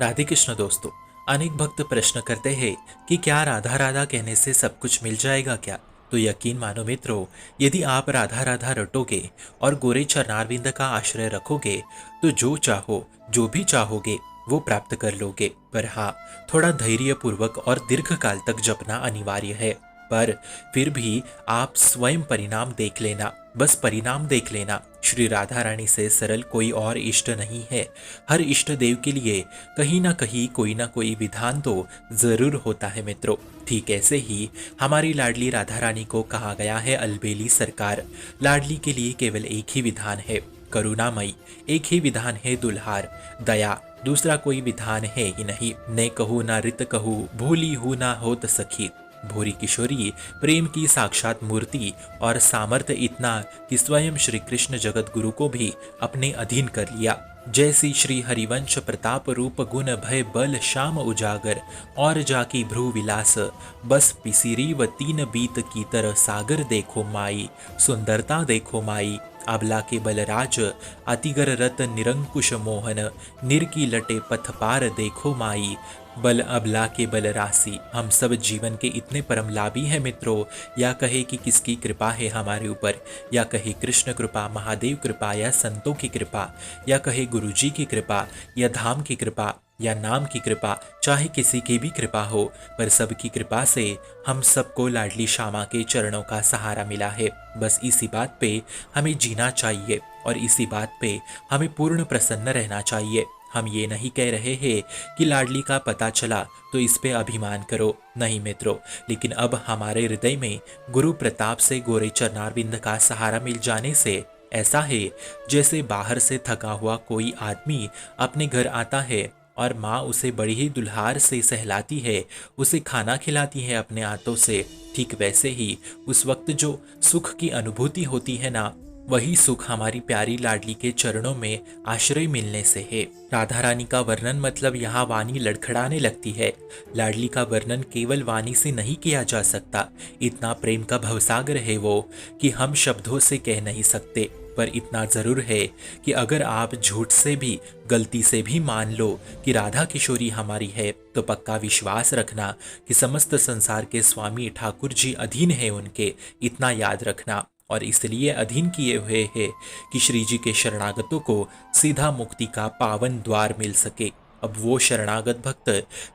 राधे कृष्ण दोस्तों। अनेक भक्त प्रश्न करते हैं कि क्या राधा राधा कहने से सब कुछ मिल जाएगा क्या। तो यकीन मानो मित्रों, यदि आप राधा राधा रटोगे और गोरे चरणारविंद का आश्रय रखोगे तो जो चाहो, जो भी चाहोगे वो प्राप्त कर लोगे। पर हाँ, थोड़ा धैर्य पूर्वक और दीर्घ काल तक जपना अनिवार्य है। पर फिर भी आप स्वयं परिणाम देख लेना, बस परिणाम देख लेना। श्री राधा रानी से सरल कोई और इष्ट नहीं है। हर इष्ट देव के लिए कहीं ना कहीं कोई ना कोई विधान तो जरूर होता है मित्रों। ठीक ऐसे ही हमारी लाडली राधा रानी को कहा गया है अलबेली सरकार। लाडली के लिए केवल एक ही विधान है करुणामयी, एक ही विधान है दुल्हार दया, दूसरा कोई विधान है ही नहीं। ने कहू ना रित कहू, भूली हूं ना होत सखी। भोरी किशोरी प्रेम की साक्षात मूर्ति और सामर्थ्य इतना कि स्वयं श्री कृष्ण जगत गुरु को भी अपने अधीन कर लिया। जैसी श्री हरिवंश प्रताप रूप गुण भय बल श्याम उजागर, और जाकी भ्रू विलास बस पिसिरी व तीन बीत की तरह सागर देखो माई। सुंदरता देखो माई, अबला के बलराज अतिगर रत निरंकुश मोहन, निर की लटे पथ पार देखो माई। बल अबला के बल राशि। हम सब जीवन के इतने परम लाभी हैं मित्रों, या कहे कि किसकी कृपा है हमारे ऊपर, या कहे कृष्ण कृपा, महादेव कृपा, या संतों की कृपा, या कहे गुरुजी की कृपा, या धाम की कृपा, या नाम की कृपा, चाहे किसी की भी कृपा हो, पर सबकी कृपा से हम सबको लाडली श्यामा के चरणों का सहारा मिला है। बस इसी बात पे हमें जीना चाहिए और इसी बात पे हमें पूर्ण प्रसन्न रहना चाहिए। हम ये नहीं कह रहे हैं कि लाडली का पता चला तो इस पे अभिमान करो, नहीं मित्रों। लेकिन अब हमारे हृदय में गुरु प्रताप से गोरे चरणारविंद का सहारा मिल जाने से ऐसा है जैसे बाहर से थका हुआ कोई आदमी अपने घर आता है और माँ उसे बड़ी ही दुल्हार से सहलाती है, उसे खाना खिलाती है अपने हाथों से। ठीक वैसे ही उस वक्त जो सुख की अनुभूति होती है ना, वही सुख हमारी प्यारी लाडली के चरणों में आश्रय मिलने से है। राधा रानी का वर्णन मतलब यहाँ वाणी लड़खड़ाने लगती है। लाडली का वर्णन केवल वाणी से नहीं किया जा सकता। इतना प्रेम का भवसागर है वो कि हम शब्दों से कह नहीं सकते। पर इतना जरूर है कि अगर आप झूठ से भी, गलती से भी मान लो कि राधा किशोरी हमारी है, तो पक्का विश्वास रखना कि समस्त संसार के स्वामी ठाकुर जी अधीन है उनके। इतना याद रखना। और इसलिए अधीन किए हुए हैं कि श्री जी के शरणागतों को सीधा मुक्ति का पावन द्वार मिल सके। अब वो शरणागत भक्त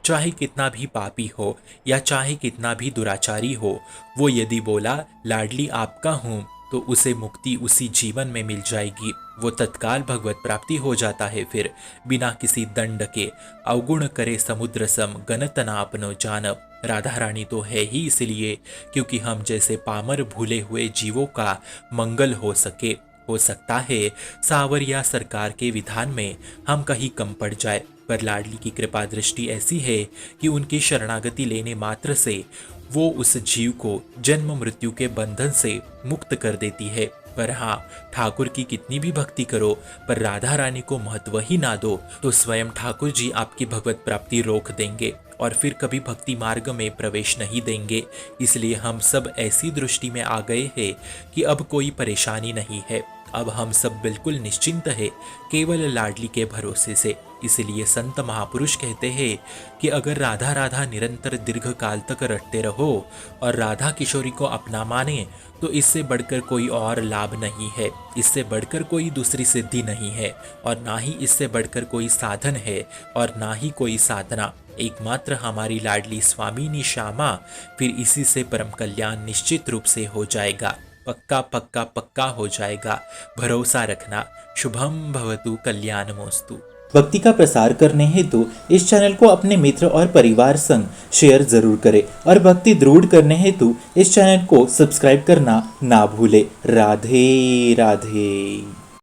चाहे कितना भी पापी हो या चाहे कितना भी दुराचारी हो, वो यदि बोला लाडली आपका हूँ, तो उसे मुक्ति उसी जीवन में मिल जाएगी। वो तत्काल भगवत प्राप्ति हो जाता है। फिर बिना किसी दंड के अवगुण करे समुद्र सम, गणत ना अपनो जानब। राधा रानी तो है ही इसलिए क्योंकि हम जैसे पामर भूले हुए जीवों का मंगल हो सके। हो सकता है सावरिया सरकार के विधान में हम कहीं कम पड़ जाए, पर लाडली की कृपा दृष्टि ऐसी है कि उनकी शरणागति लेने मात्र से वो उस जीव को जन्म मृत्यु के बंधन से मुक्त कर देती है। पर हाँ, ठाकुर की कितनी भी भक्ति करो पर राधा रानी को महत्व ही ना दो तो स्वयं ठाकुर जी आपकी भगवत प्राप्ति रोक देंगे और फिर कभी भक्ति मार्ग में प्रवेश नहीं देंगे। इसलिए हम सब ऐसी दृष्टि में आ गए हैं कि अब कोई परेशानी नहीं है। अब हम सब बिल्कुल निश्चिंत है केवल लाडली के भरोसे से। इसलिए संत महापुरुष कहते हैं कि अगर राधा राधा निरंतर दीर्घ काल तक रटते रहो और राधा किशोरी को अपना माने तो इससे बढ़कर कोई और लाभ नहीं है, इससे बढ़कर कोई दूसरी सिद्धि नहीं है, और ना ही इससे बढ़कर कोई साधन है और ना ही कोई साधना। एकमात्र हमारी लाडली स्वामिनी श्यामा, फिर इसी से परम कल्याण निश्चित रूप से हो जाएगा। पक्का पक्का पक्का हो जाएगा, भरोसा रखना। शुभम भवतु कल्याणमोस्तु। भक्ति का प्रसार करने हेतु इस चैनल को अपने मित्र और परिवार संग शेयर जरूर करें और भक्ति दृढ़ करने हेतु इस चैनल को सब्सक्राइब करना ना भूले। राधे राधे।